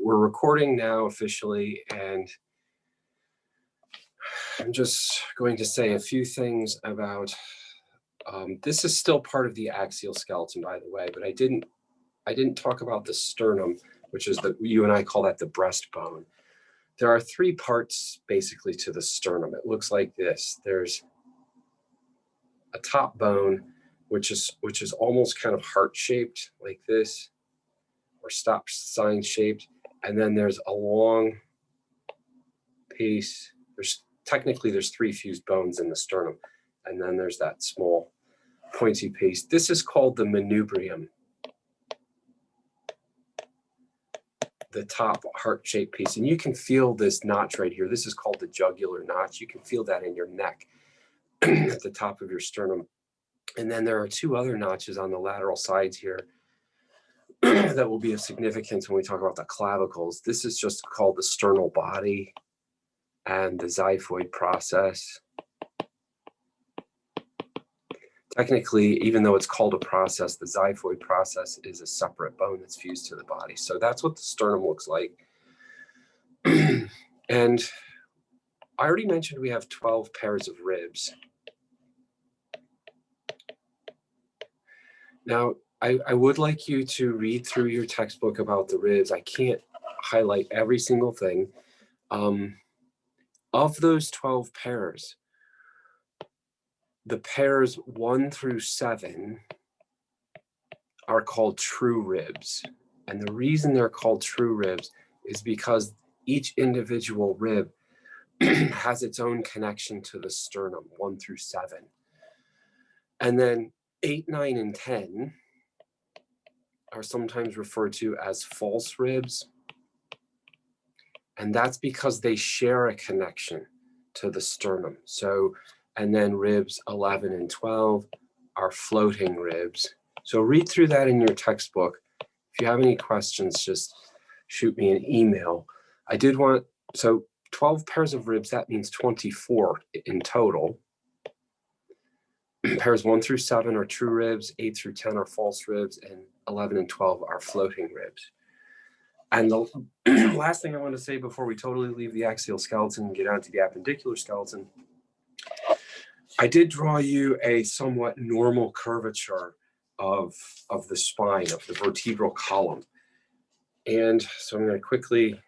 we're recording now officially, and I'm just going to say a few things about, this is still part of the axial skeleton, by the way, but I didn't talk about the sternum, which is you and I call that the breastbone. There are three parts basically to the sternum. It looks like this. There's a top bone, which is almost kind of heart-shaped like this, or stop sign shaped. And then there's a long piece. There's three fused bones in the sternum. And then there's that small pointy piece. This is called the manubrium, the top heart-shaped piece. And you can feel this notch right here. This is called the jugular notch. You can feel that in your neck at the top of your sternum. And then there are two other notches on the lateral sides here that will be of significance when we talk about the clavicles. This is just called the sternal body and the xiphoid process. Technically, even though it's called a process, the xiphoid process is a separate bone that's fused to the body. So that's what the sternum looks like. And I already mentioned we have 12 pairs of ribs. Now, I would like you to read through your textbook about the ribs. I can't highlight every single thing. Of those 12 pairs, the pairs 1 through 7 are called true ribs. And the reason they're called true ribs is because each individual rib has its own connection to the sternum, 1 through 7. And then 8, 9, and 10 are sometimes referred to as false ribs. And that's because they share a connection to the sternum. So, and then ribs 11 and 12 are floating ribs. So read through that in your textbook. If you have any questions, just shoot me an email. So 12 pairs of ribs, that means 24 in total. Pairs 1 through 7 are true ribs, 8 through 10 are false ribs, and 11 and 12 are floating ribs. And the last thing I want to say before we totally leave the axial skeleton and get on to the appendicular skeleton, I did draw you a somewhat normal curvature of the spine, of the vertebral column. And so I'm going to quickly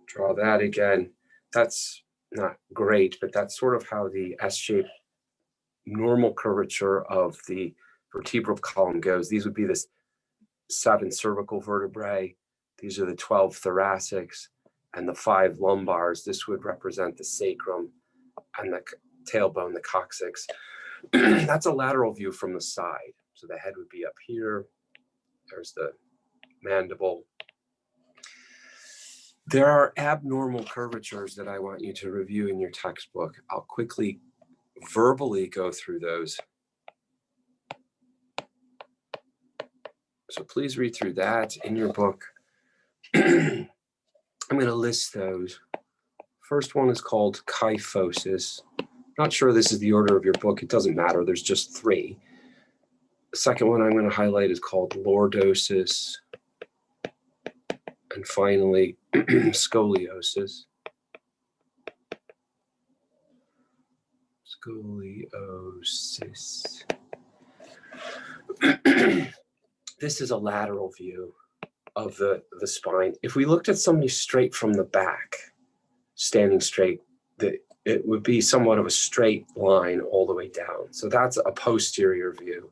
draw that again. That's not great, but that's sort of how the S-shaped normal curvature of the vertebral column goes. These would be the 7 cervical vertebrae. These are the 12 thoracics and the 5 lumbars. This would represent the sacrum and the tailbone, the coccyx. That's a lateral view from the side. So the head would be up here. There's the mandible. There are abnormal curvatures that I want you to review in your textbook. I'll quickly verbally go through those. So please read through that in your book. I'm going to list those. First one is called kyphosis. Not sure this is the order of your book. It doesn't matter. There's just 3. The second one I'm going to highlight is called lordosis. And finally, scoliosis. Scoliosis. This is a lateral view of the spine. If we looked at somebody straight from the back, standing straight, it would be somewhat of a straight line all the way down. So that's a posterior view,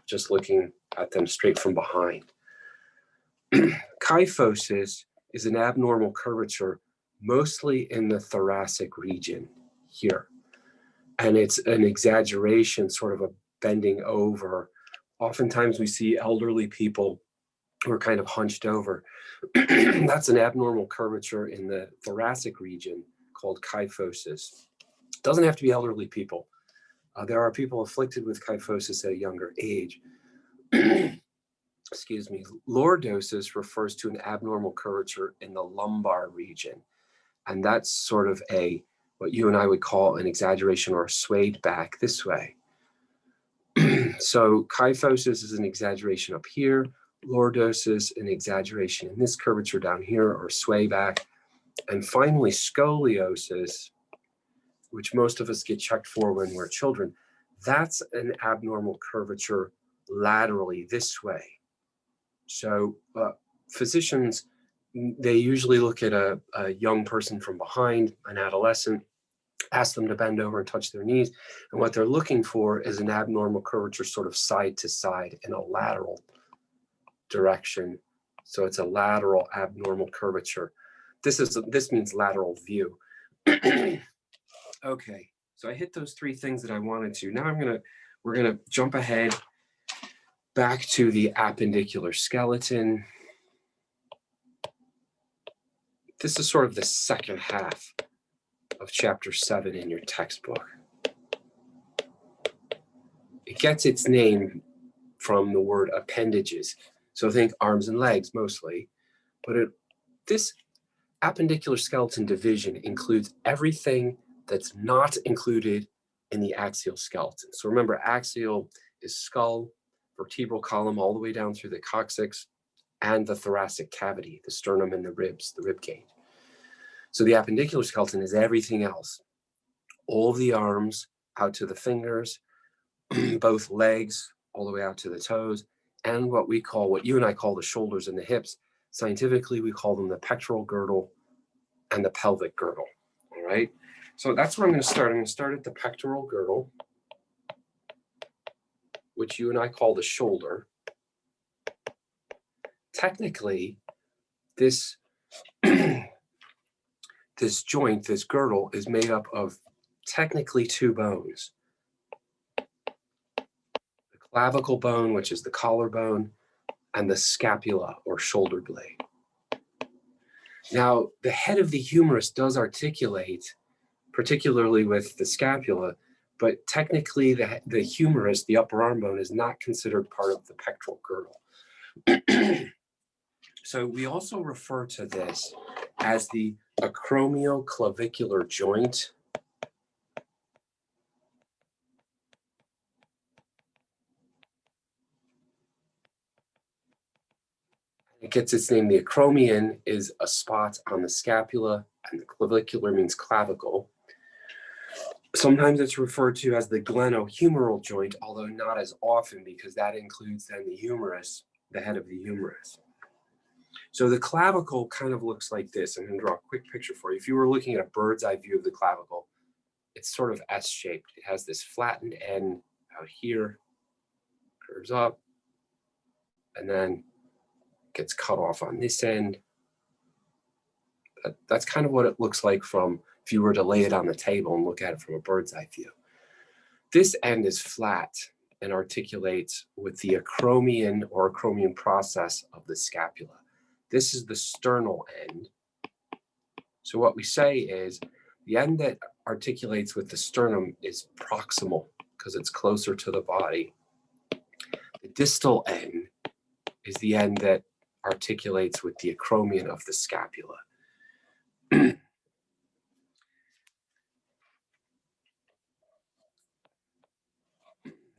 just looking at them straight from behind. Kyphosis is an abnormal curvature, mostly in the thoracic region here. And it's an exaggeration, sort of a bending over. Oftentimes we see elderly people who are kind of hunched over. That's an abnormal curvature in the thoracic region called kyphosis. It doesn't have to be elderly people. There are people afflicted with kyphosis at a younger age. Excuse me. Lordosis refers to an abnormal curvature in the lumbar region. And that's sort of what you and I would call an exaggeration or a swayed back this way. So kyphosis is an exaggeration up here. lordosis, and exaggeration in this curvature down here, or sway back. And finally, scoliosis, which most of us get checked for when we're children. That's an abnormal curvature laterally this way. So physicians, they usually look at a young person from behind, an adolescent, ask them to bend over and touch their knees. And what they're looking for is an abnormal curvature sort of side to side in a lateral direction. So it's a lateral abnormal curvature. This means lateral view. Okay, so I hit those three things that I wanted to. Now we're gonna jump ahead back to the appendicular skeleton. This is sort of the second half of chapter 7 in your textbook. It gets its name from the word appendages. So think arms and legs mostly, but this appendicular skeleton division includes everything that's not included in the axial skeleton. So remember, axial is skull, vertebral column all the way down through the coccyx and the thoracic cavity, the sternum and the ribs, the rib cage. So the appendicular skeleton is everything else. All the arms out to the fingers, both legs all the way out to the toes, and what you and I call the shoulders and the hips. Scientifically, we call them the pectoral girdle and the pelvic girdle, all right? So that's where I'm gonna start. I'm gonna start at the pectoral girdle, which you and I call the shoulder. Technically, this, this joint, this girdle, is made up of technically two bones. The clavicle bone, which is the collarbone, and the scapula or shoulder blade. Now, the head of the humerus does articulate, particularly with the scapula, but technically the humerus, the upper arm bone, is not considered part of the pectoral girdle. So we also refer to this as the acromioclavicular joint. It gets its name. The acromion is a spot on the scapula, and the clavicular means clavicle. Sometimes it's referred to as the glenohumeral joint, although not as often, because that includes then the humerus, the head of the humerus. So the clavicle kind of looks like this. I'm going to draw a quick picture for you. If you were looking at a bird's eye view of the clavicle, it's sort of S-shaped. It has this flattened end out here, curves up, and then gets cut off on this end. That's kind of what it looks like from if you were to lay it on the table and look at it from a bird's eye view. This end is flat and articulates with the acromion or acromion process of the scapula. This is the sternal end. So what we say is the end that articulates with the sternum is proximal because it's closer to the body. The distal end is the end that articulates with the acromion of the scapula.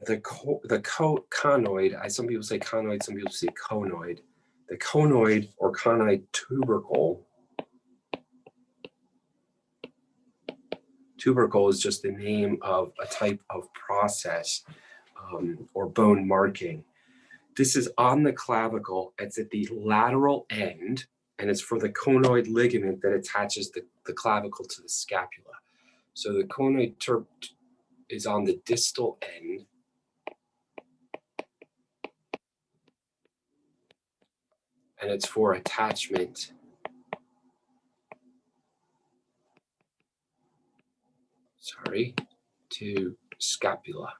The conoid, some people say conoid, some people say conoid. The conoid or conoid tubercle is just the name of a type of process or bone marking. This is on the clavicle. It's at the lateral end, and it's for the conoid ligament that attaches the clavicle to the scapula. So the conoid is on the distal end. And it's for attachment to scapula.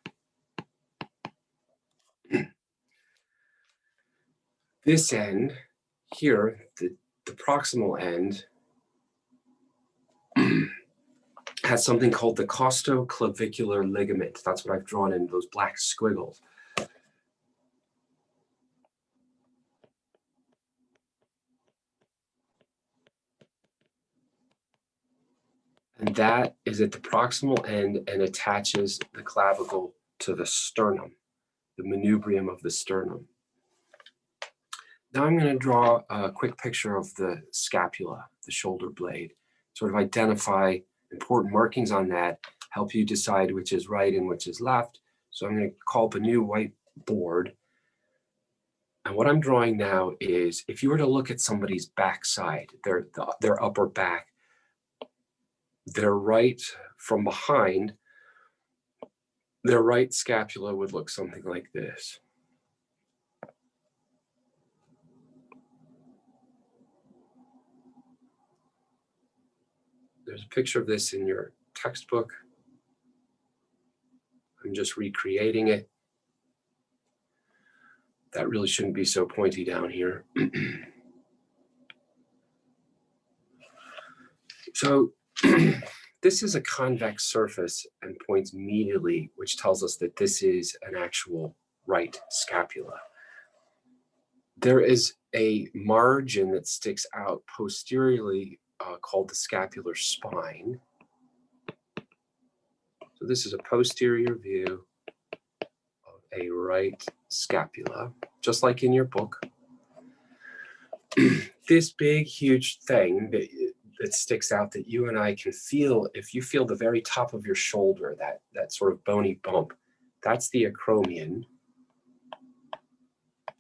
This end here, the proximal end, has something called the costoclavicular ligament. That's what I've drawn in those black squiggles. And that is at the proximal end and attaches the clavicle to the sternum, the manubrium of the sternum. Now I'm going to draw a quick picture of the scapula, the shoulder blade, sort of identify important markings on that, help you decide which is right and which is left. So I'm going to call up a new white board. And what I'm drawing now is, if you were to look at somebody's backside, their upper back, their right from behind, their right scapula would look something like this. There's a picture of this in your textbook. I'm just recreating it. That really shouldn't be so pointy down here. So this is a convex surface and points medially, which tells us that this is an actual right scapula. There is a margin that sticks out posteriorly called the scapular spine. So this is a posterior view of a right scapula, just like in your book. This big, huge thing that sticks out that you and I can feel, if you feel the very top of your shoulder, that sort of bony bump, that's the acromion.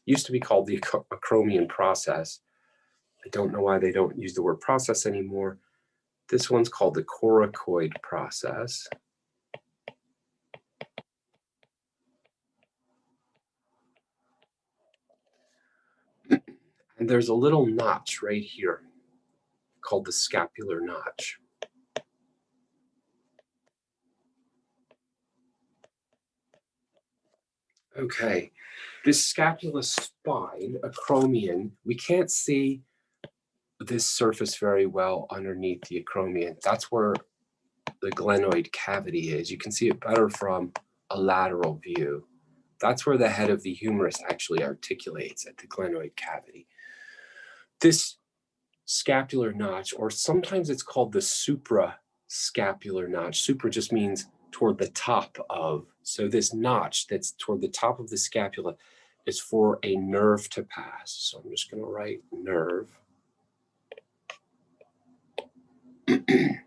Used to be called the acromion process. I don't know why they don't use the word process anymore. This one's called the coracoid process. And there's a little notch right here called the scapular notch. Okay, this scapula spine, acromion, we can't see this surface very well underneath the acromion. That's where the glenoid cavity is. You can see it better from a lateral view. That's where the head of the humerus actually articulates, at the glenoid cavity. This scapular notch, or sometimes it's called the suprascapular notch. Supra just means toward the top of. So this notch that's toward the top of the scapula is for a nerve to pass. So I'm just going to write nerve. The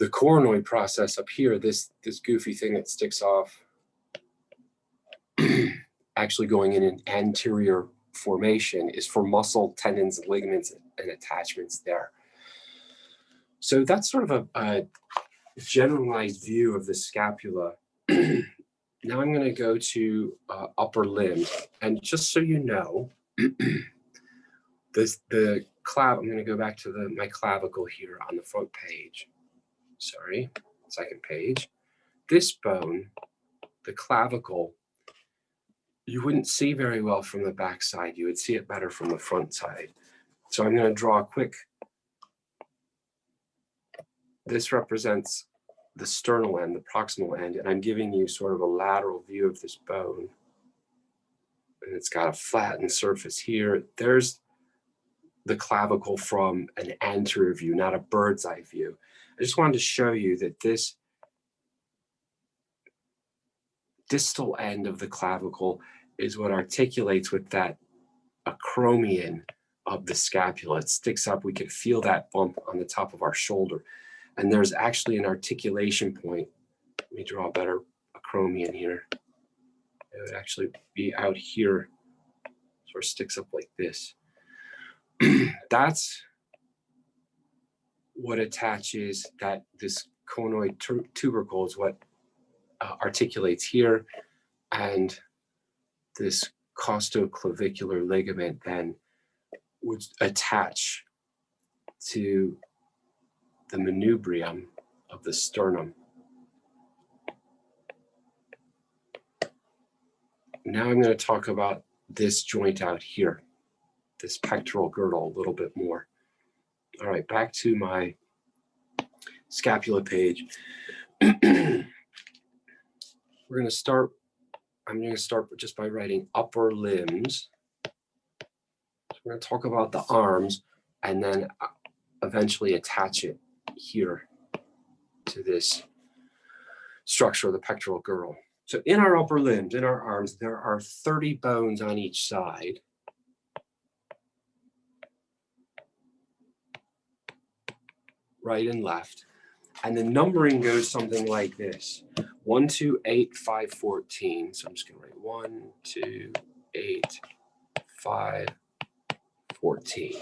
coronoid process up here, this goofy thing that sticks off, actually going in an anterior formation, is for muscle, tendons, ligaments, and attachments there. So that's sort of a generalized view of the scapula. Now I'm going to go to upper limbs. And just so you know, I'm going to go back to my clavicle here on the front page. Sorry, second page. This bone, the clavicle, you wouldn't see very well from the back side. You would see it better from the front side. So I'm going to draw a quick. This represents the sternal end, the proximal end, and I'm giving you sort of a lateral view of this bone. And it's got a flattened surface here. There's the clavicle from an anterior view, not a bird's eye view. I just wanted to show you that this distal end of the clavicle is what articulates with that acromion of the scapula. It sticks up. We can feel that bump on the top of our shoulder. And there's actually an articulation point. Let me draw a better acromion here. It would actually be out here, sort of sticks up like this. That's what attaches, that this conoid tubercle is what articulates here, and this costoclavicular ligament then would attach to the manubrium of the sternum. Now I'm going to talk about this joint out here, this pectoral girdle, a little bit more. All right, back to my scapula page. I'm going to start just by writing upper limbs. So we're going to talk about the arms and then eventually attach it here to this structure of the pectoral girdle. So in our upper limbs, in our arms, there are 30 bones on each side. Right and left. And the numbering goes something like this. 1, 2, 8, 5, 14. So I'm just going to write 1, 2, 8, 5, 14.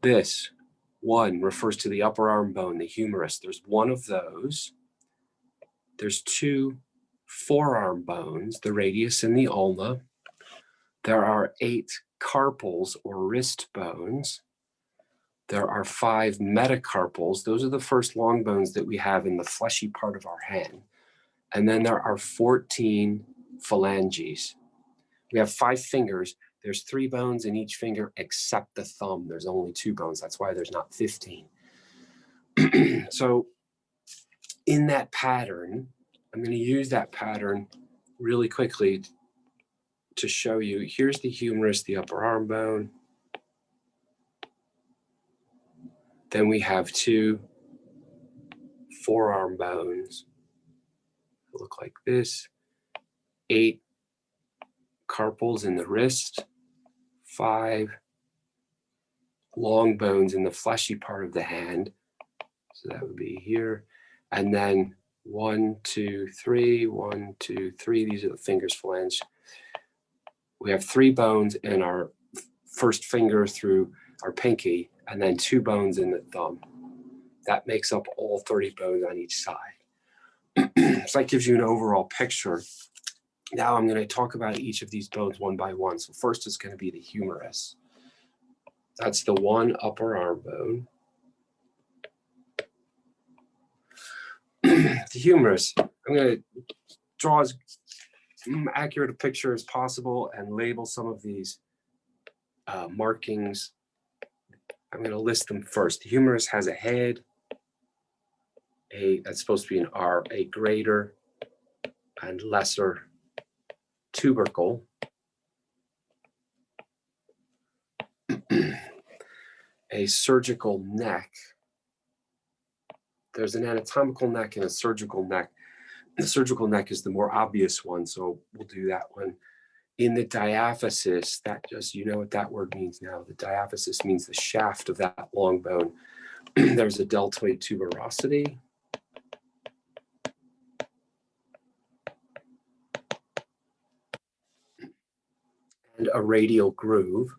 This 1 refers to the upper arm bone, the humerus. There's 1 of those. There's 2 forearm bones, the radius and the ulna. There are 8 carpals or wrist bones. There are 5 metacarpals. Those are the first long bones that we have in the fleshy part of our hand. And then there are 14 phalanges. We have 5 fingers. There's 3 bones in each finger except the thumb. There's only 2 bones. That's why there's not 15. So in that pattern, I'm going to use that pattern really quickly to show you. Here's the humerus, the upper arm bone. Then we have 2 forearm bones. They look like this. 8 carpals in the wrist. 5 long bones in the fleshy part of the hand. So that would be here. And then 1, 2, 3, 1, 2, 3. These are the fingers phalange. We have 3 bones in our first finger through our pinky, and then 2 bones in the thumb. That makes up all 30 bones on each side. So that gives you an overall picture. Now I'm going to talk about each of these bones one by one. So first is going to be the humerus. That's the 1 upper arm bone. The humerus, I'm going to draw as accurate a picture as possible and label some of these markings. I'm going to list them first. The humerus has a head, that's supposed to be an R, a greater and lesser tubercle, a surgical neck. There's an anatomical neck and a surgical neck. The surgical neck is the more obvious one, so we'll do that one. In the diaphysis, that just, you know what that word means now. The diaphysis means the shaft of that long bone. There's a deltoid tuberosity. And a radial groove.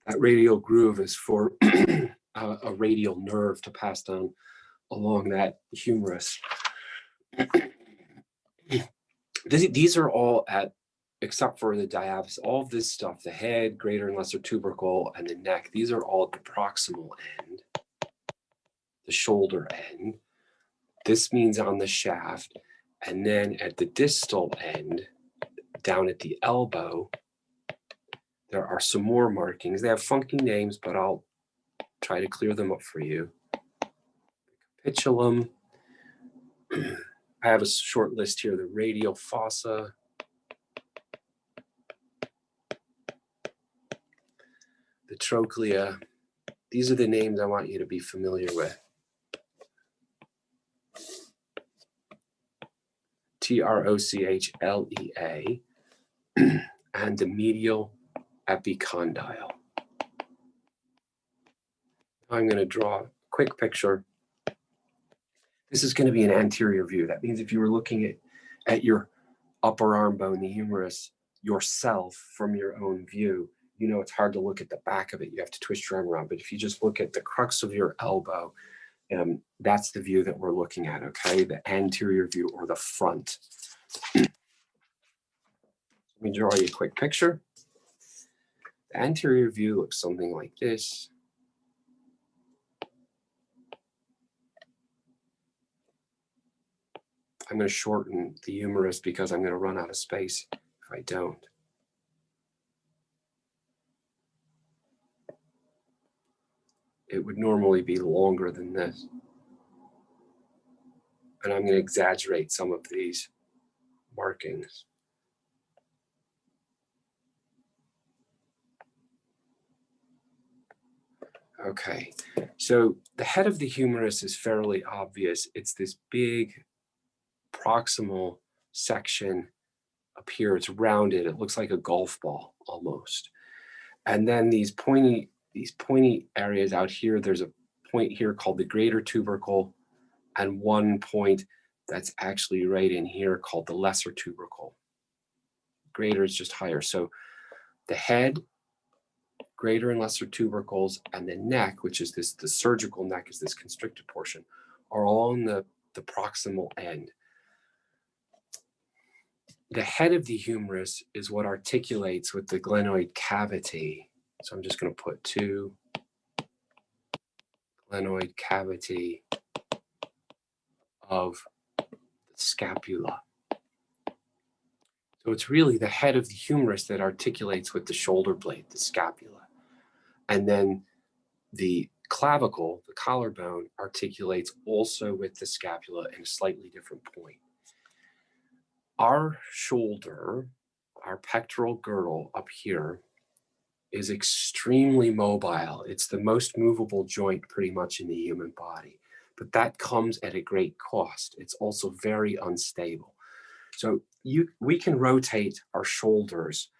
That radial groove is for a radial nerve to pass down along that humerus. These are all at, except for the diaphysis, all of this stuff, the head, greater and lesser tubercle, and the neck, these are all at the proximal end, the shoulder end. This means on the shaft. And then at the distal end, down at the elbow, there are some more markings. They have funky names, but I'll try to clear them up for you. Capitulum. I have a short list here. The radial fossa. The trochlea. These are the names I want you to be familiar with. Trochlea. And the medial epicondyle. I'm going to draw a quick picture. This is going to be an anterior view. That means if you were looking at your upper arm bone, the humerus, yourself from your own view, you know it's hard to look at the back of it. You have to twist your arm around. But if you just look at the crux of your elbow, that's the view that we're looking at, okay? The anterior view or the front. Let me draw you a quick picture. The anterior view looks something like this. I'm going to shorten the humerus because I'm going to run out of space if I don't. It would normally be longer than this. And I'm going to exaggerate some of these markings. Okay, so the head of the humerus is fairly obvious. It's this big proximal section up here. It's rounded. It looks like a golf ball almost. And then these pointy areas out here, there's a point here called the greater tubercle, and one point that's actually right in here called the lesser tubercle. Greater is just higher. So the head, greater and lesser tubercles, and the neck, which is the surgical neck is this constricted portion, are all on the proximal end. The head of the humerus is what articulates with the glenoid cavity. So I'm just going to put 2 glenoid cavity of the scapula. So it's really the head of the humerus that articulates with the shoulder blade, the scapula. And then the clavicle, the collarbone, articulates also with the scapula in a slightly different point. Our shoulder, our pectoral girdle up here, is extremely mobile. It's the most movable joint pretty much in the human body, but that comes at a great cost. It's also very unstable. So we can rotate our shoulders.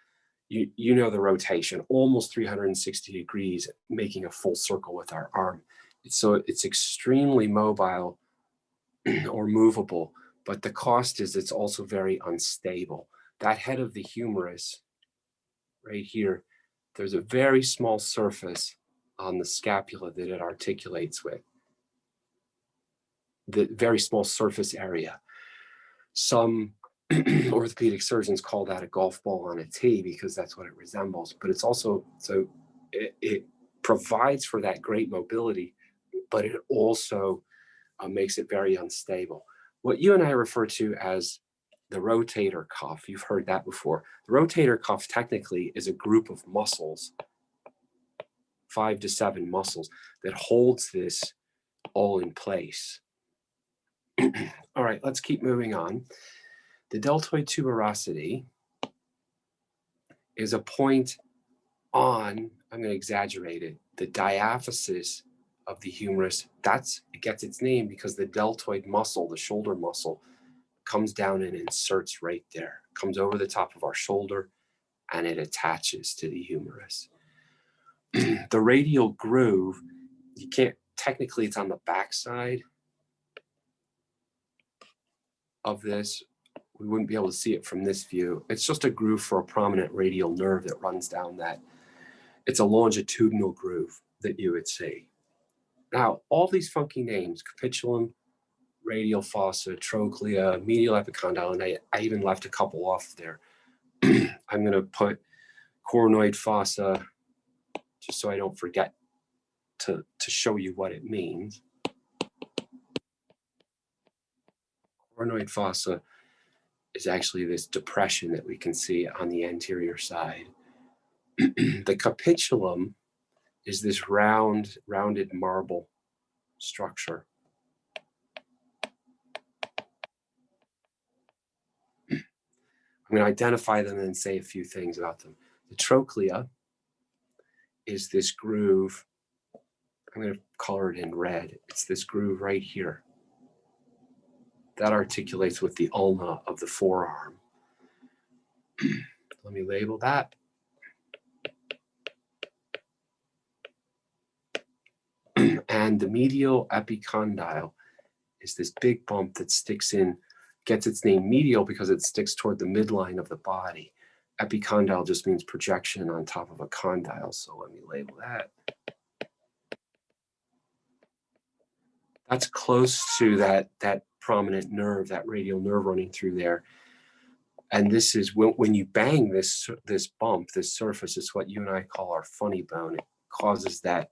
You know the rotation, almost 360 degrees, making a full circle with our arm. So it's extremely mobile or movable, but the cost is it's also very unstable. That head of the humerus right here, there's a very small surface on the scapula that it articulates with. The very small surface area. Some orthopedic surgeons call that a golf ball on a tee because that's what it resembles, but it's also, so it provides for that great mobility, but it also makes it very unstable. What you and I refer to as the rotator cuff, you've heard that before. The rotator cuff technically is a group of muscles, 5 to 7 muscles, that holds this all in place. All right, let's keep moving on. The deltoid tuberosity is a point on, I'm going to exaggerate it, the diaphysis of the humerus. It gets its name because the deltoid muscle, the shoulder muscle, comes down and inserts right there, comes over the top of our shoulder, and it attaches to the humerus. The radial groove, you can't, technically it's on the backside of this. We wouldn't be able to see it from this view. It's just a groove for a prominent radial nerve that runs down that. It's a longitudinal groove that you would see. Now, all these funky names, capitulum, radial fossa, trochlea, medial epicondyle, and I even left a couple off there. I'm going to put coronoid fossa, just so I don't forget to show you what it means. Coronoid fossa is actually this depression that we can see on the anterior side. The capitulum is this rounded marble structure. I'm going to identify them and say a few things about them. The trochlea is this groove. I'm going to color it in red. It's this groove right here that articulates with the ulna of the forearm. Let me label that. And the medial epicondyle is this big bump that sticks in, gets its name medial because it sticks toward the midline of the body. Epicondyle just means projection on top of a condyle, so let me label that. That's close to that prominent nerve, that radial nerve running through there. And this is when you bang this bump, this surface, is what you and I call our funny bone. It causes that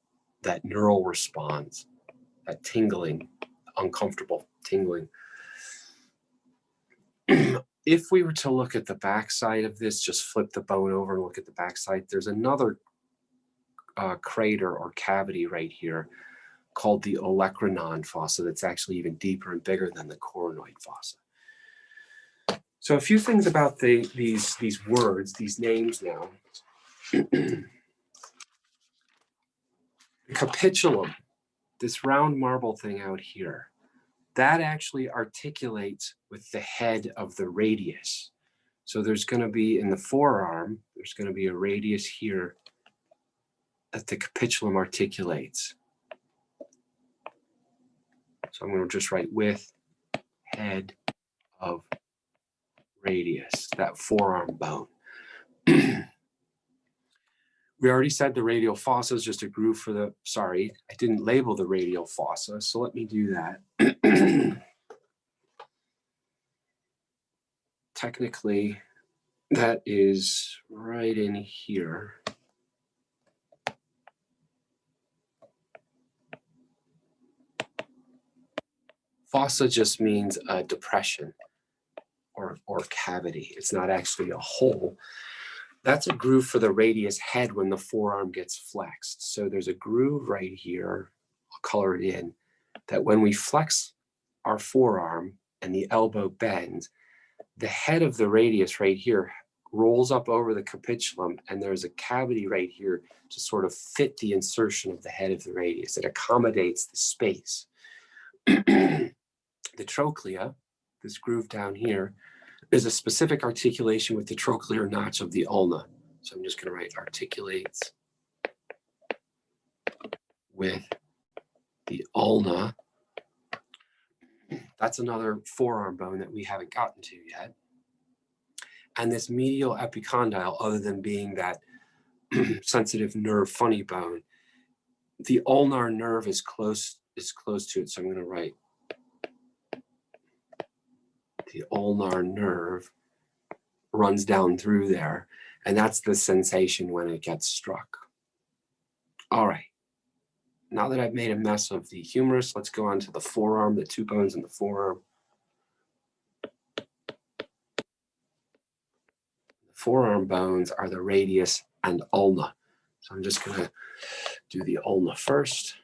neural response, that tingling, uncomfortable tingling. If we were to look at the backside of this, just flip the bone over and look at the backside, there's another crater or cavity right here called the olecranon fossa that's actually even deeper and bigger than the coronoid fossa. So a few things about these words, these names now. The Capitulum, this round marble thing out here, that actually articulates with the head of the radius. So there's going to be in the forearm, there's going to be a radius here that the capitulum articulates. So I'm going to just write with head of radius, that forearm bone. We already said the radial fossa is just a groove for the, sorry, I didn't label the radial fossa, so let me do that. Technically, that is right in here. Fossa just means a depression or cavity. It's not actually a hole. That's a groove for the radius head when the forearm gets flexed. So there's a groove right here, I'll color it in, that when we flex our forearm and the elbow bends, the head of the radius right here rolls up over the capitulum, and there's a cavity right here to sort of fit the insertion of the head of the radius. It accommodates the space. The trochlea, this groove down here, is a specific articulation with the trochlear notch of the ulna. So I'm just going to write articulates with the ulna. That's another forearm bone that we haven't gotten to yet. And this medial epicondyle, other than being that sensitive nerve funny bone, the ulnar nerve is close to it. So I'm going to write the ulnar nerve runs down through there, and that's the sensation when it gets struck. All right. Now that I've made a mess of the humerus, let's go on to the forearm, the two bones in the forearm. The forearm bones are the radius and ulna. So I'm just going to do the ulna first.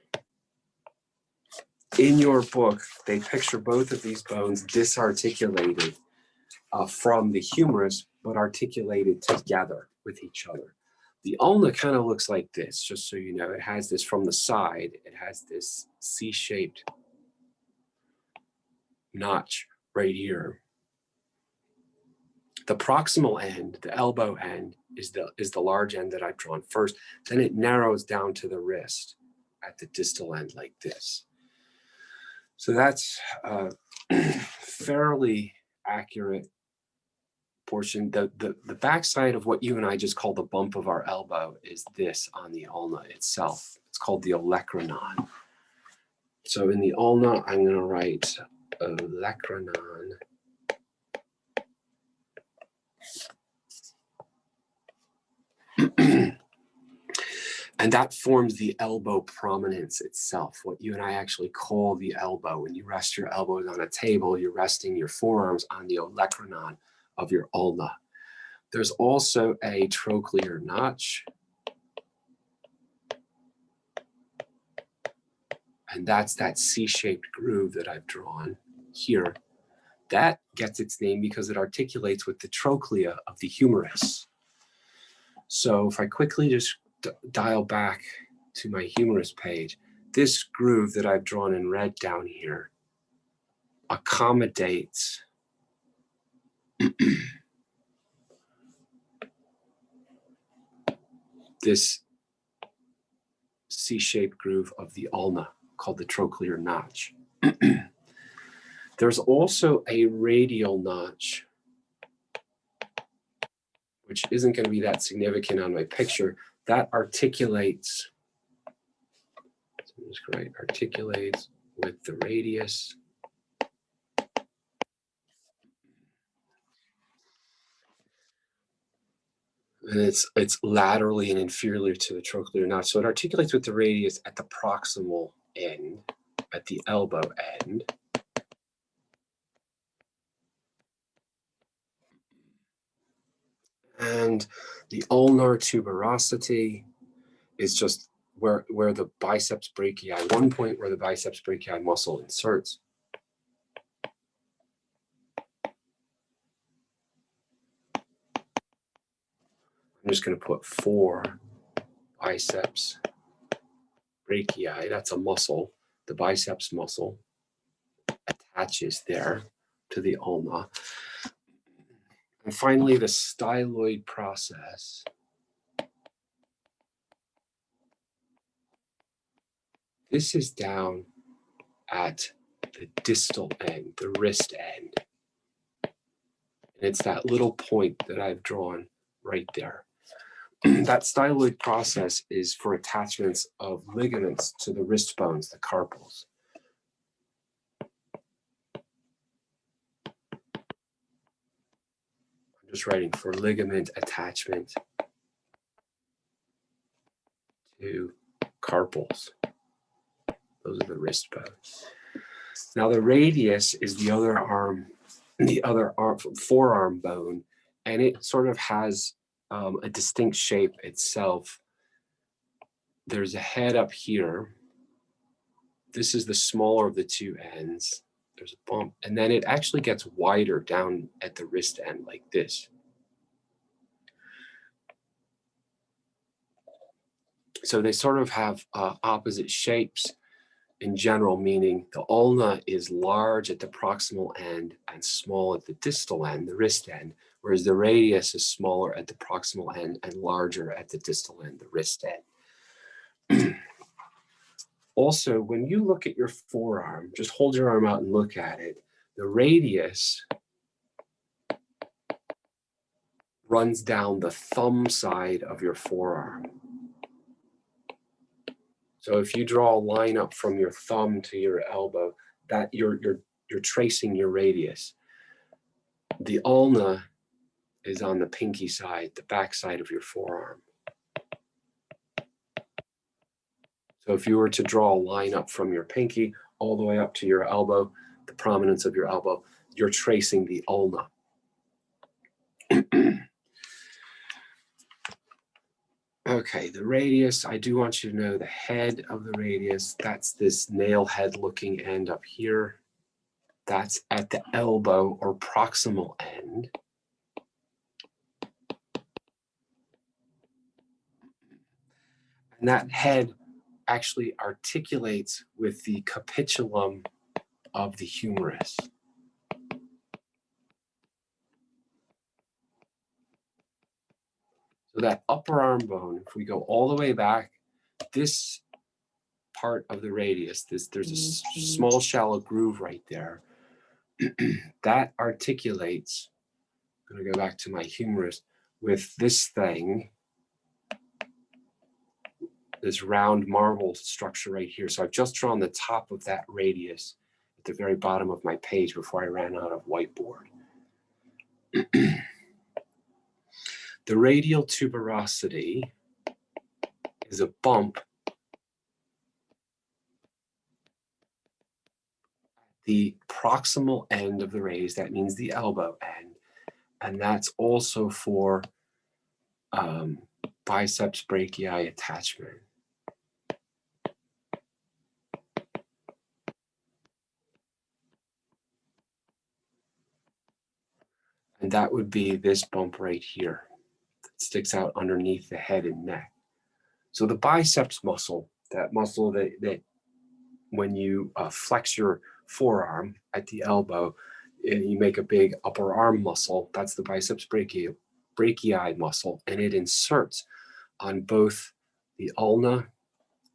In your book, they picture both of these bones disarticulated from the humerus, but articulated together with each other. The ulna kind of looks like this, just so you know. It has this from the side. It has this C-shaped notch right here. The proximal end, the elbow end, is the large end that I've drawn first. Then it narrows down to the wrist at the distal end like this. So that's a fairly accurate portion. The backside of what you and I just call the bump of our elbow is this on the ulna itself. It's called the olecranon. So in the ulna, I'm going to write olecranon. And that forms the elbow prominence itself, what you and I actually call the elbow. When you rest your elbows on a table, you're resting your forearms on the olecranon of your ulna. There's also a trochlear notch. And that's that C-shaped groove that I've drawn here. That gets its name because it articulates with the trochlea of the humerus. So if I quickly just dial back to my humerus page, this groove that I've drawn in red down here accommodates this C-shaped groove of the ulna called the trochlear notch. There's also a radial notch, which isn't going to be that significant on my picture, that articulates, so I'm just going to write articulates with the radius. And it's laterally and inferior to the trochlear notch. So it articulates with the radius at the proximal end, at the elbow end. And the ulnar tuberosity is just where the biceps brachii, one point where the biceps brachii muscle inserts. I'm just going to put 4 biceps brachii, that's a muscle, the biceps muscle, attaches there to the ulna. And finally, the styloid process. This is down at the distal end, the wrist end. And it's that little point that I've drawn right there. That styloid process is for attachments of ligaments to the wrist bones, the carpals. I'm just writing for ligament attachment to carpals. Those are the wrist bones. Now the radius is the other forearm bone, and it sort of has a distinct shape itself. There's a head up here. This is the smaller of the two ends. There's a bump, and then it actually gets wider down at the wrist end like this. So they sort of have opposite shapes in general, meaning the ulna is large at the proximal end and small at the distal end, the wrist end, whereas the radius is smaller at the proximal end and larger at the distal end, the wrist end. Also, when you look at your forearm, just hold your arm out and look at it. The radius runs down the thumb side of your forearm. So if you draw a line up from your thumb to your elbow, that you're tracing your radius. The ulna is on the pinky side, the back side of your forearm. So if you were to draw a line up from your pinky all the way up to your elbow, the prominence of your elbow, you're tracing the ulna. Okay, the radius, I do want you to know the head of the radius, that's this nail head looking end up here. That's at the elbow or proximal end. And that head actually articulates with the capitulum of the humerus. So that upper arm bone, if we go all the way back, this part of the radius, there's a small shallow groove right there. That articulates, I'm going to go back to my humerus, with this thing, this round marble structure right here. So I've just drawn the top of that radius at the very bottom of my page before I ran out of whiteboard. The radial tuberosity is a bump at the proximal end of the raise. That means the elbow end. And that's also for biceps brachii attachment. And that would be this bump right here that sticks out underneath the head and neck. So the biceps muscle, that muscle that when you flex your forearm at the elbow, you make a big upper arm muscle. That's the biceps brachii muscle, and it inserts on both the ulna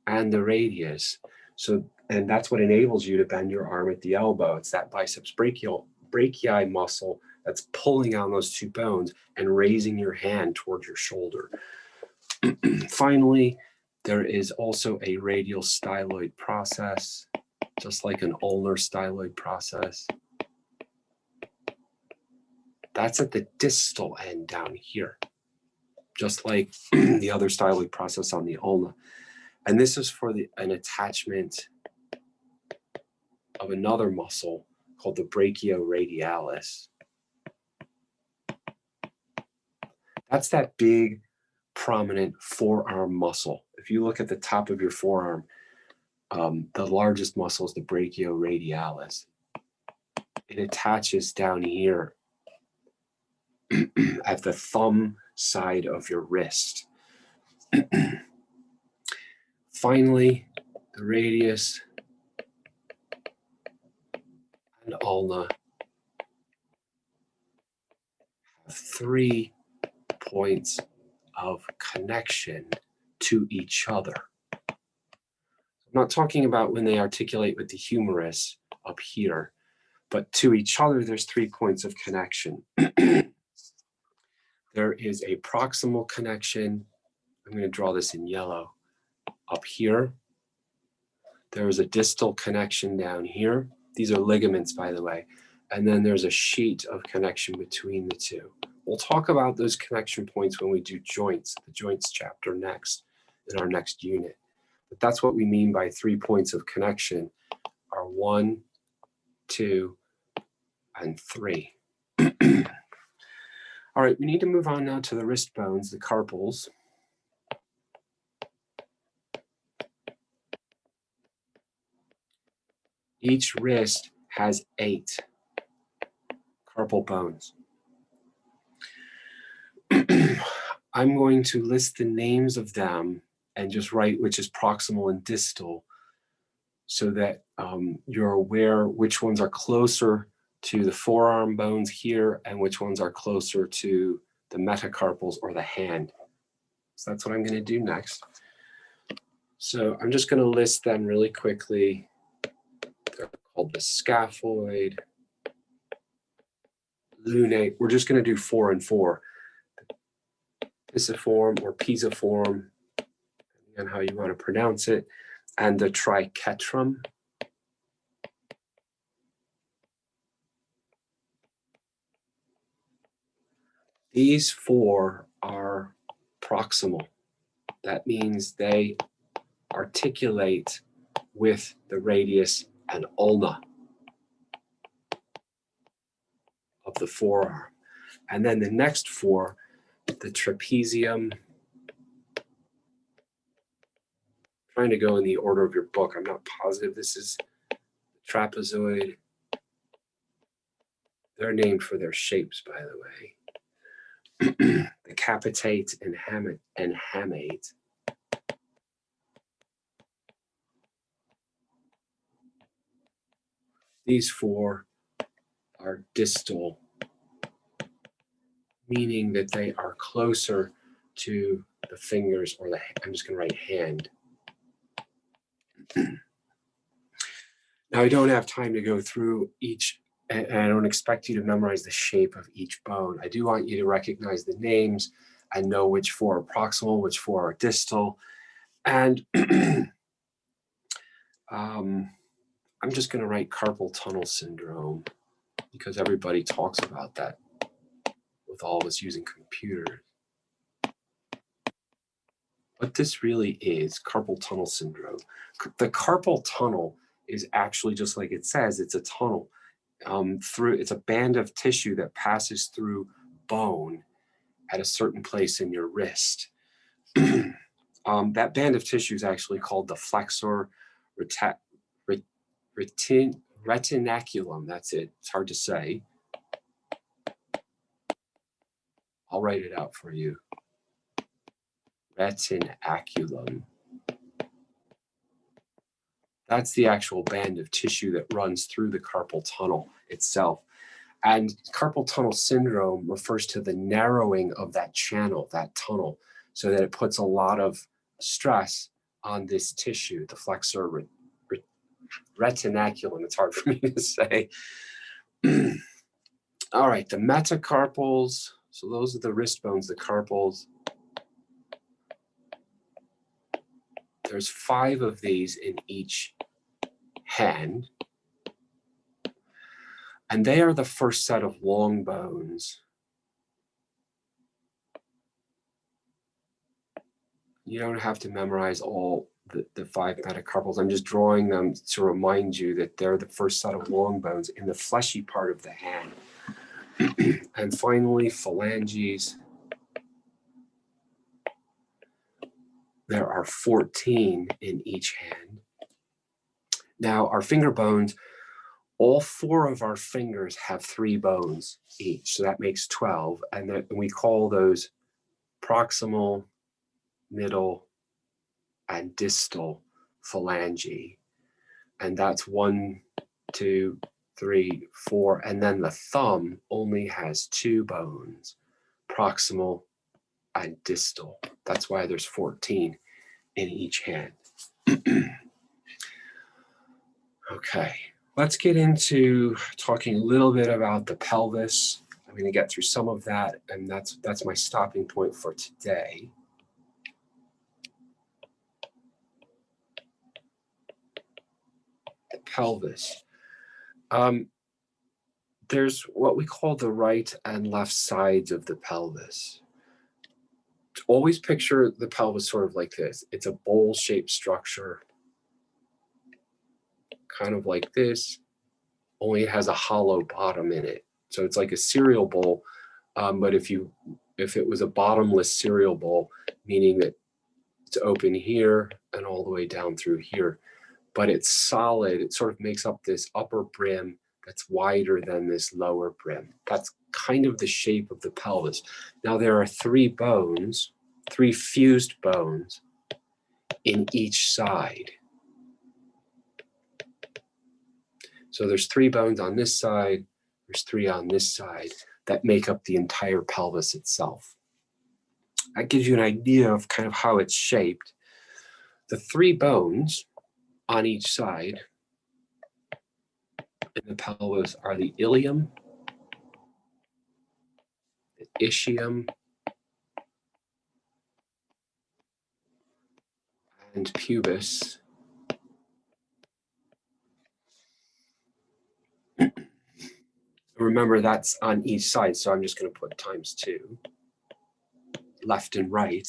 and the radius. So, and that's what enables you to bend your arm at the elbow. It's that biceps brachii muscle that's pulling on those two bones and raising your hand toward your shoulder. Finally, there is also a radial styloid process, just like an ulnar styloid process. That's at the distal end down here, just like the other styloid process on the ulna. And this is for an attachment of another muscle called the brachioradialis. That's that big, prominent forearm muscle. If you look at the top of your forearm, the largest muscle is the brachioradialis. It attaches down here at the thumb side of your wrist. Finally, the radius and ulna have 3 points of connection to each other. I'm not talking about when they articulate with the humerus up here, but to each other, there's 3 points of connection. There is a proximal connection. I'm going to draw this in yellow up here. There is a distal connection down here. These are ligaments, by the way. And then there's a sheet of connection between the two. We'll talk about those connection points when we do joints, the joints chapter next, in our next unit. But that's what we mean by 3 points of connection are 1, 2, and 3. All right, we need to move on now to the wrist bones, the carpals. Each wrist has 8 carpal bones. I'm going to list the names of them and just write which is proximal and distal so that you're aware which ones are closer to the forearm bones here and which ones are closer to the metacarpals or the hand. So that's what I'm going to do next. So I'm just going to list them really quickly. They're called the scaphoid, lunate. We're just going to do 4 and 4. Pisiform or pisiform, depending on how you want to pronounce it, and the triquetrum. These 4 are proximal. That means they articulate with the radius and ulna of the forearm. And then the next 4, the trapezium. I'm trying to go in the order of your book. I'm not positive. This is trapezoid. They're named for their shapes, by the way. The capitate and hamate. These 4 are distal, meaning that they are closer to the fingers or I'm just going to write hand. Now, I don't have time to go through each, and I don't expect you to memorize the shape of each bone. I do want you to recognize the names and know which 4 are proximal, which 4 are distal. And I'm just going to write carpal tunnel syndrome because everybody talks about that with all of us using computers. What this really is, carpal tunnel syndrome. The carpal tunnel is actually just like it says, it's a tunnel. It's a band of tissue that passes through bone at a certain place in your wrist. That band of tissue is actually called the flexor retinaculum. That's it. It's hard to say. I'll write it out for you. Retinaculum. That's the actual band of tissue that runs through the carpal tunnel itself. And carpal tunnel syndrome refers to the narrowing of that channel, that tunnel, so that it puts a lot of stress on this tissue, the flexor retinaculum. It's hard for me to say. All right, the metacarpals. So those are the wrist bones, the carpals. There's 5 of these in each hand. And they are the first set of long bones. You don't have to memorize all the 5 metacarpals. I'm just drawing them to remind you that they're the first set of long bones in the fleshy part of the hand. And finally, phalanges. There are 14 in each hand. Now, our finger bones, all 4 of our fingers have 3 bones each, so that makes 12, and we call those proximal, middle, and distal phalange. And that's 1, 2, 3, 4. And then the thumb only has 2 bones, proximal and distal. That's why there's 14 in each hand. Okay, let's get into talking a little bit about the pelvis. I'm going to get through some of that, and that's my stopping point for today. The pelvis. There's what we call the right and left sides of the pelvis. Always picture the pelvis sort of like this. It's a bowl-shaped structure, kind of like this, only it has a hollow bottom in it. So it's like a cereal bowl, but if it was a bottomless cereal bowl, meaning that it's open here and all the way down through here, but it's solid. It sort of makes up this upper brim that's wider than this lower brim. That's kind of the shape of the pelvis. Now there are 3 bones, 3 fused bones in each side. So there's 3 bones on this side, there's 3 on this side that make up the entire pelvis itself. That gives you an idea of kind of how it's shaped. The 3 bones on each side in the pelvis are the ilium, the ischium, and pubis. Remember, that's on each side, so I'm just going to put ×2, left and right.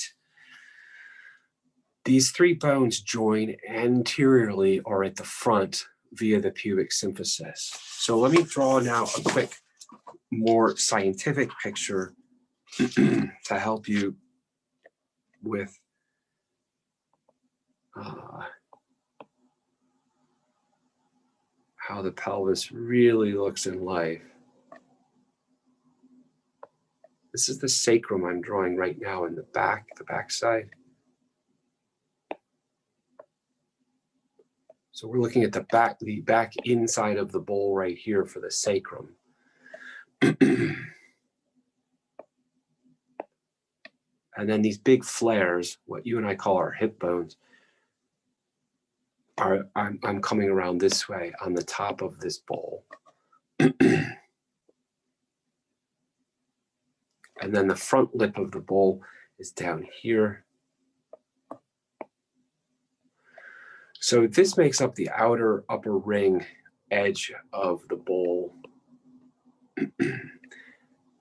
These 3 bones join anteriorly or at the front via the pubic symphysis. So let me draw now a quick, more scientific picture to help you with how the pelvis really looks in life. This is the sacrum I'm drawing right now in the back side. So we're looking at the back inside of the bowl right here for the sacrum. And then these big flares, what you and I call our hip bones, I'm coming around this way on the top of this bowl. And then the front lip of the bowl is down here. So this makes up the outer upper ring edge of the bowl.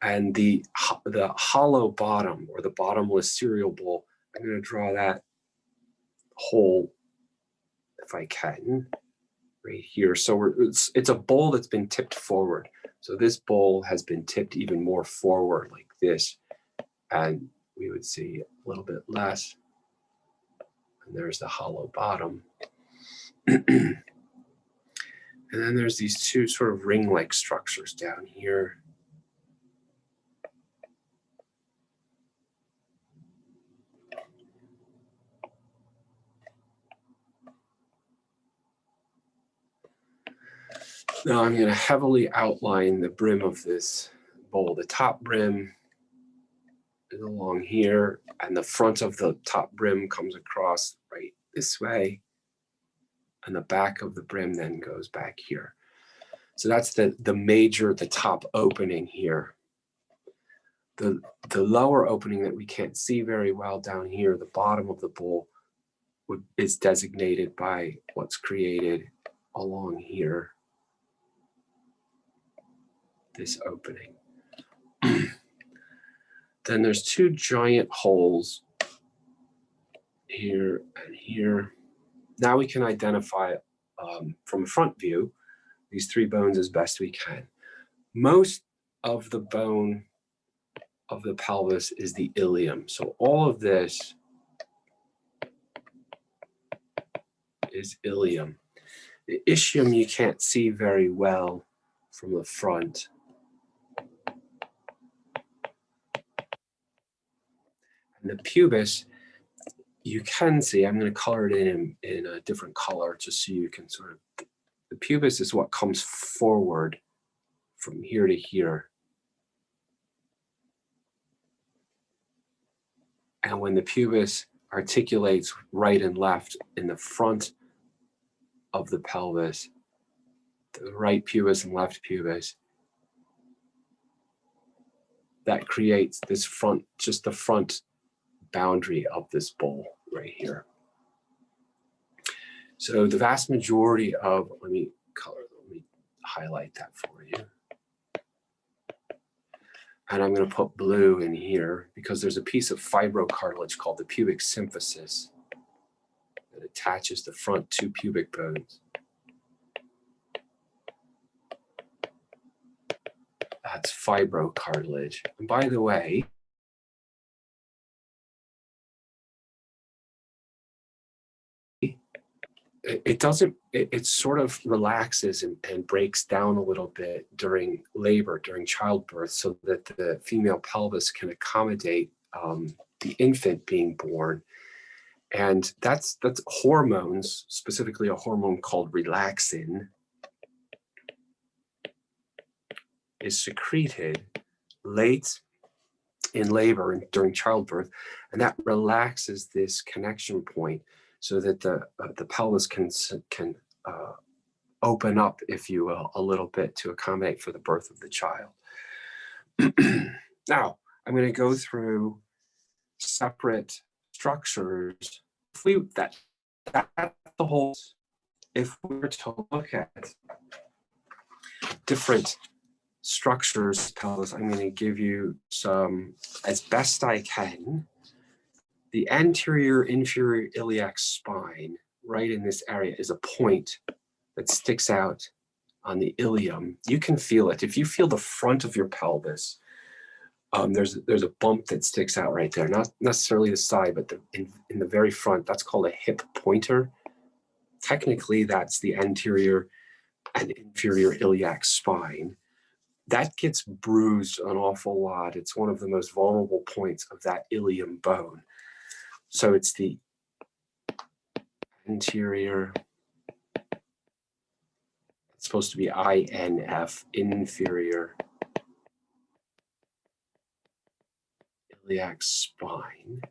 And the hollow bottom, or the bottomless cereal bowl, I'm going to draw that hole, if I can, right here. So it's a bowl that's been tipped forward. So this bowl has been tipped even more forward like this. And we would see a little bit less. And there's the hollow bottom. And then there's these 2 sort of ring-like structures down here. Now I'm going to heavily outline the brim of this bowl. The top brim is along here, and the front of the top brim comes across right this way, and the back of the brim then goes back here. So that's the top opening here. The lower opening that we can't see very well down here, the bottom of the bowl, is designated by what's created along here. This opening. Then there's 2 giant holes here and here. Now we can identify from a front view these 3 bones as best we can. Most of the bone of the pelvis is the ilium. So all of this is ilium. The ischium you can't see very well from the front. And the pubis you can see, I'm going to color it in a different color just so you can sort of, the pubis is what comes forward from here to here. And when the pubis articulates right and left in the front of the pelvis, the right pubis and left pubis, that creates this front, just the front boundary of this bowl right here. So the vast majority of, let me highlight that for you. And I'm going to put blue in here because there's a piece of fibrocartilage called the pubic symphysis that attaches the front two pubic bones. That's fibrocartilage. And by the way, it sort of relaxes and breaks down a little bit during labor, during childbirth, so that the female pelvis can accommodate the infant being born. And that's hormones, specifically a hormone called relaxin, is secreted late in labor and during childbirth, and that relaxes this connection point so that the pelvis can open up, if you will, a little bit to accommodate for the birth of the child. Now, I'm going to go through separate structures. That's the whole. If we were to look at different structures, pelvis, I'm going to give you some, as best I can. The anterior inferior iliac spine, right in this area, is a point that sticks out on the ilium. You can feel it. If you feel the front of your pelvis, there's a bump that sticks out right there. Not necessarily the side, but in the very front. That's called a hip pointer. Technically, that's the anterior and inferior iliac spine. That gets bruised an awful lot. It's one of the most vulnerable points of that ilium bone. So it's the anterior, it's supposed to be INF, inferior iliac spine,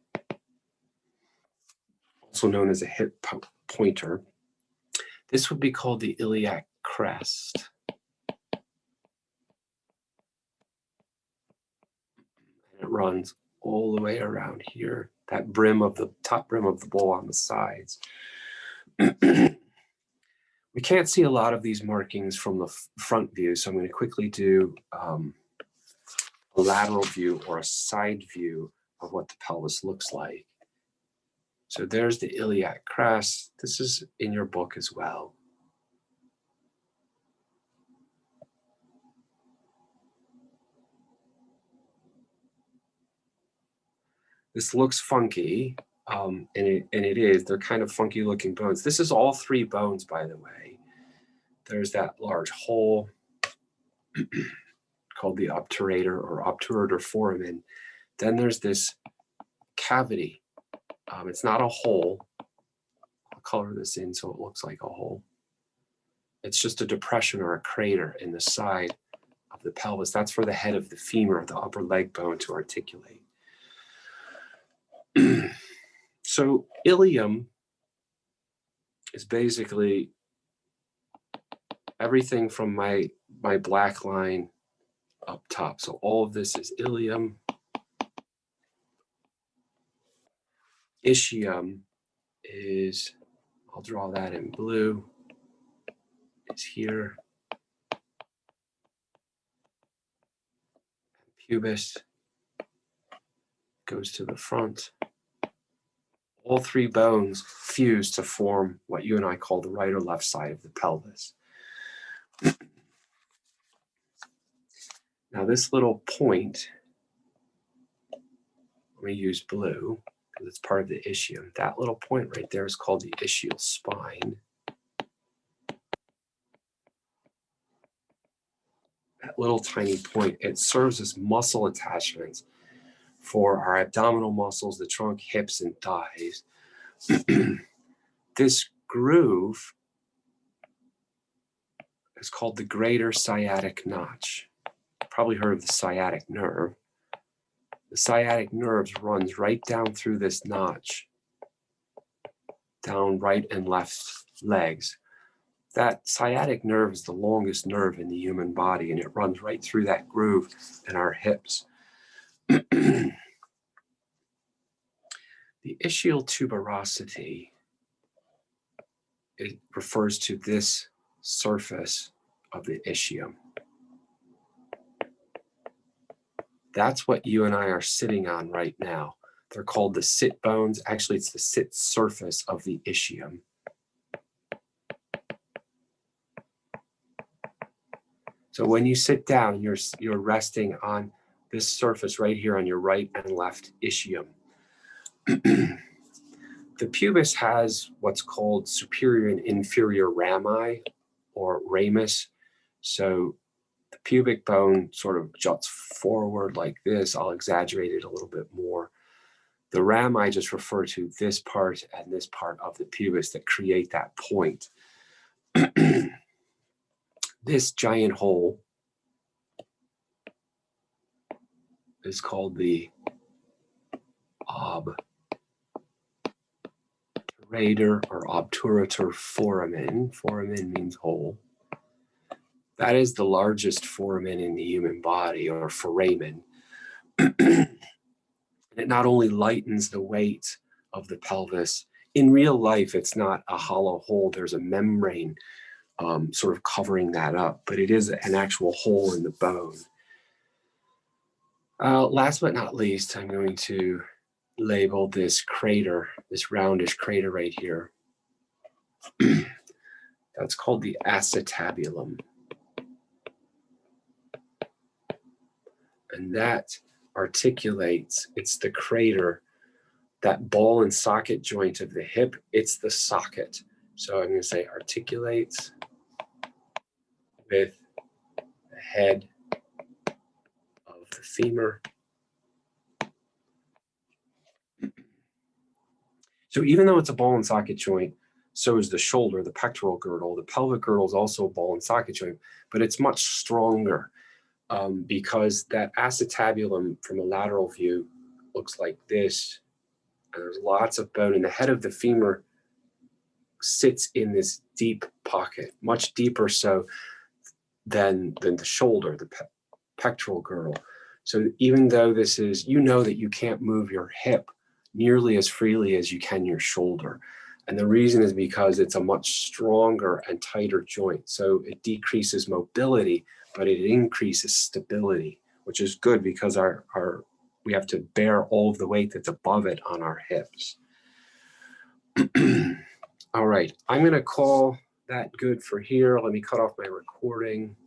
also known as a hip pointer. This would be called the iliac crest. And it runs all the way around here, that brim of the top brim of the bowl on the sides. We can't see a lot of these markings from the front view, so I'm going to quickly do a lateral view or a side view of what the pelvis looks like. So there's the iliac crest. This is in your book as well. This looks funky, and it is. They're kind of funky looking bones. This is all three bones, by the way. There's that large hole called the obturator or obturator foramen. Then there's this cavity. It's not a hole. I'll color this in so it looks like a hole. It's just a depression or a crater in the side of the pelvis. That's for the head of the femur, the upper leg bone, to articulate. So ilium is basically everything from my black line up top. So all of this is ilium. Ischium is, I'll draw that in blue, is here. Pubis goes to the front. All three bones fuse to form what you and I call the right or left side of the pelvis. Now this little point, let me use blue because it's part of the ischium. That little point right there is called the ischial spine. That little tiny point, it serves as muscle attachments for our abdominal muscles, the trunk, hips, and thighs. This groove is called the greater sciatic notch. Probably heard of the sciatic nerve. The sciatic nerve runs right down through this notch, down right and left legs. That sciatic nerve is the longest nerve in the human body, and it runs right through that groove in our hips. The ischial tuberosity, it refers to this surface of the ischium. That's what you and I are sitting on right now. They're called the sit bones. Actually, it's the sit surface of the ischium. So when you sit down, you're resting on this surface right here on your right and left ischium. The pubis has what's called superior and inferior rami, or ramus. So the pubic bone sort of juts forward like this. I'll exaggerate it a little bit more. The rami just refer to this part and this part of the pubis that create that point. This giant hole is called the obturator or obturator foramen. Foramen means hole. That is the largest foramen in the human body, or foramen. It not only lightens the weight of the pelvis. In real life, it's not a hollow hole. There's a membrane sort of covering that up, but it is an actual hole in the bone. Last but not least, I'm going to label this crater, this roundish crater right here. That's called the acetabulum. And that articulates, it's the crater, that ball and socket joint of the hip, it's the socket. So I'm going to say articulates with the head of the femur. So even though it's a ball and socket joint, so is the shoulder, the pectoral girdle. The pelvic girdle is also a ball and socket joint, but it's much stronger because that acetabulum from a lateral view looks like this. And there's lots of bone, and the head of the femur sits in this deep pocket, much deeper so than the shoulder, the pectoral girdle. So even though this is, you know that you can't move your hip nearly as freely as you can your shoulder. And the reason is because it's a much stronger and tighter joint. So it decreases mobility, but it increases stability, which is good because we have to bear all of the weight that's above it on our hips. All right, I'm going to call that good for here. Let me cut off my recording.